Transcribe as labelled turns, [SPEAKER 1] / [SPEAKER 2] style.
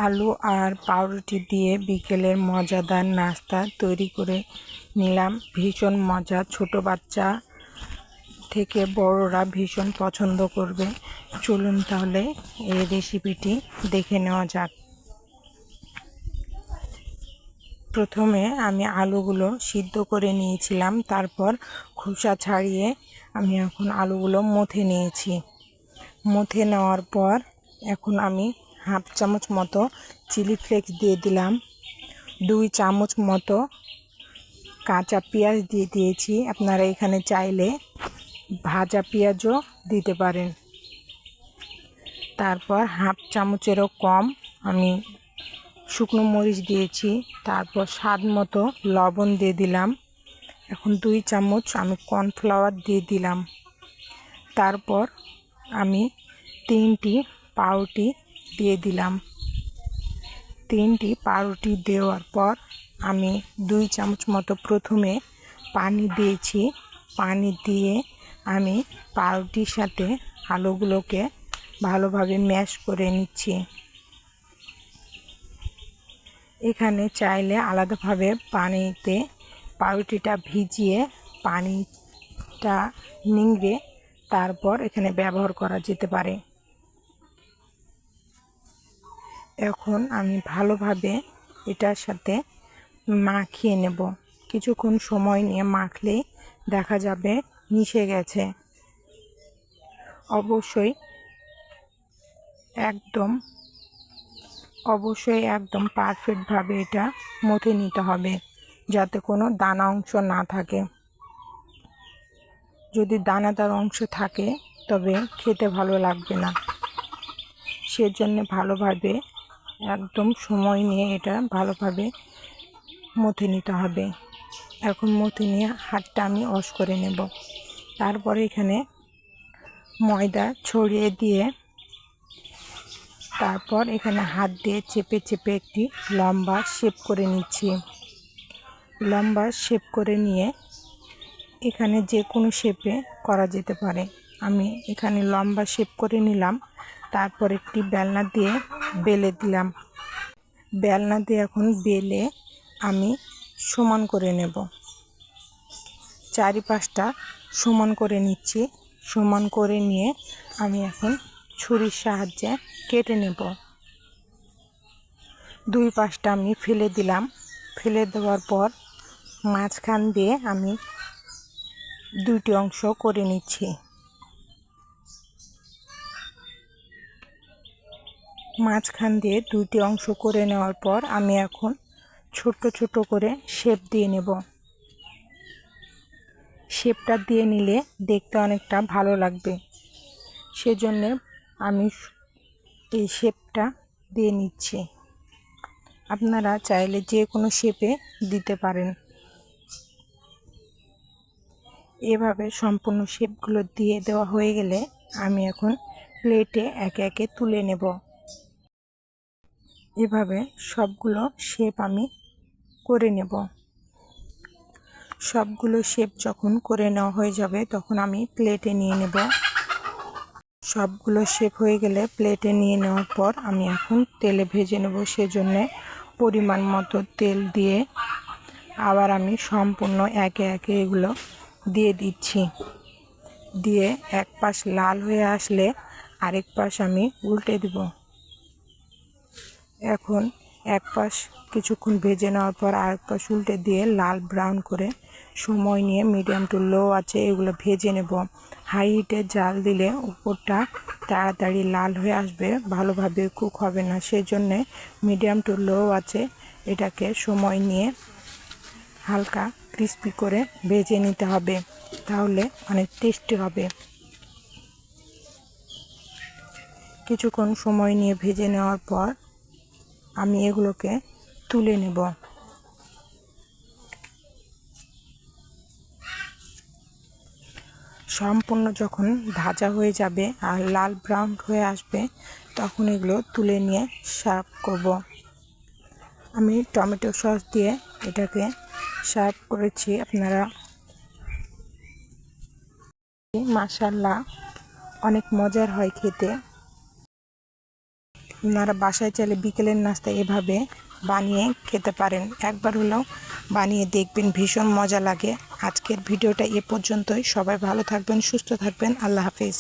[SPEAKER 1] আলু আর পাউরুটি দিয়ে বিকেলের মজাদার নাস্তা তৈরি করে নিলাম। ভীষণ মজা, ছোট বাচ্চা থেকে বড়রা ভীষণ পছন্দ করবে। চলুন তাহলে এই রেসিপিটি দেখে নেওয়া যাক। প্রথমে আমি আলুগুলো সিদ্ধ করে নিয়েছিলাম, তারপর খোসা ছাড়িয়ে আমি এখন আলুগুলো মথে নিয়েছি। মথে নেওয়ার পর এখন আমি হাফ চামচ মতো চিলি ফ্লেক্স দিয়ে দিলাম, 2 চামচ মতো কাঁচা পেঁয়াজ দিয়ে দিয়েছি। আপনারা এখানে চাইলে ভাজা পেঁয়াজও দিতে পারেন। তারপর হাফ চামচেরও কম আমি শুকনো মরিচ দিয়েছি। তারপর স্বাদ মতো লবণ দিয়ে দিলাম। এখন 2 চামচ আমি কর্নফ্লাওয়ার দিয়ে দিলাম। তারপর আমি 3টি পাউরুটি দিয়ে দিলাম। 3টি পাউরুটি দেওয়ার পর আমি 2 চামচ মতো প্রথমে পানি দিয়েছি। পানি দিয়ে আমি পাউরুটির সাথে আলুগুলোকে ভালোভাবে ম্যাশ করে নিচ্ছি। এখানে চাইলে আলাদাভাবে পানিতে পাউরুটিটা ভিজিয়ে পানিটা নিংড়ে তারপর এখানে ব্যবহার করা যেতে পারে। এখন আমি ভালোভাবে এটার সাথে মাখিয়ে নেব। কিছুক্ষণ সময় নিয়ে মাখলেই দেখা যাবে মিশে গেছে। অবশ্যই একদম পারফেক্টভাবে এটা মথে নিতে হবে, যাতে কোনো দানা অংশ না থাকে। যদি দানাদার অংশ থাকে তবে খেতে ভালো লাগবে না। সেজন্য ভালোভাবে একদম সময় নিয়ে এটা ভালোভাবে মথে নিতে হবে। এখন মথে নিয়ে হাতটা আমি ওয়াশ করে নেব। তারপরে এখানে ময়দা ছড়িয়ে দিয়ে তারপর এখানে হাত দিয়ে চেপে চেপে একটি লম্বা শেপ করে নিচ্ছি। লম্বা শেপ করে নিয়ে এখানে যে কোনো শেপে করা যেতে পারে। আমি এখানে লম্বা শেপ করে নিলাম। তারপর একটি বেলনা দিয়ে বেলে দিলাম। বেলনা দিয়ে এখন বেলে আমি সমান করে নেব। চারিপাশটা সমান করে নিচ্ছি। সমান করে নিয়ে আমি এখন ছুরির সাহায্যে কেটে নেব। 2 পাশটা আমি ফেলে দিলাম। ফেলে দেওয়ার পর মাঝখান দিয়ে আমি 2টি অংশ করে নিচ্ছি। মাঝখান দিয়ে 2টি অংশ করে নেওয়ার পর আমি এখন ছোট ছোট করে শেপ দিয়ে নেব। শেপটা দিয়ে নিলে দেখতে অনেকটা ভালো লাগবে, সেজন্য আমি এই শেপটা দিয়ে নিচ্ছি। আপনারা চাইলে যে কোনো শেপে দিতে পারেন। এভাবে সম্পূর্ণ শেপগুলো দিয়ে দেওয়া হয়ে গেলে আমি এখন প্লেটে একে একে তুলে নেব। এভাবে সবগুলো শেপ আমি করে নেব। সবগুলো শেপ যখন করে নেওয়া হয়ে যাবে তখন আমি প্লেটে নিয়ে নেব। সবগুলো শেপ হয়ে গেলে প্লেটে নিয়ে নেওয়ার পর আমি এখন তেলে ভেজে নেব। সেজন্য পরিমাণ মতো তেল দিয়ে আবার আমি সম্পূর্ণ একে একে এগুলো দিয়ে দিচ্ছি। দিয়ে এক পাশ লাল হয়ে আসলে আরেক পাশ আমি উল্টে দেব। এখন এক পাশ কিছুক্ষণ ভেজে নেওয়ার পর আরেক পাশ উল্টে দিয়ে লাল ব্রাউন করে সময় নিয়ে মিডিয়াম টু লো আছে এগুলো ভেজে নেব। হাই হিটে জাল দিলে উপরটা তাড়াতাড়ি লাল হয়ে আসবে, ভালোভাবে কুক হবে না। সেজন্যে মিডিয়াম টু লো আছে এটাকে সময় নিয়ে হালকা ক্রিস্পি করে ভেজে নিতে হবে, তাহলে অনেক টেস্টি হবে। কিছুক্ষণ সময় নিয়ে ভেজে নেওয়ার পর আমি এগুলোকে তুলে নেব। সম্পূর্ণ যখন ভাজা হয়ে যাবে আর লাল ব্রাউন হয়ে আসবে তখন এগুলো তুলে নিয়ে সার্ভ করব। আমি টমেটো সস দিয়ে এটাকে সার্ভ করেছি। আপনারা মাশাআল্লাহ অনেক মজার হয় খেতে। আপনারা বাসায় চাইলে বিকেলের নাস্তা এভাবে বানিয়ে খেতে পারেন। একবার হলেও বানিয়ে দেখবেন, ভীষণ মজা লাগে। আজকের ভিডিওটা এ পর্যন্তই। সবাই ভালো থাকবেন, সুস্থ থাকবেন। আল্লাহ হাফেজ।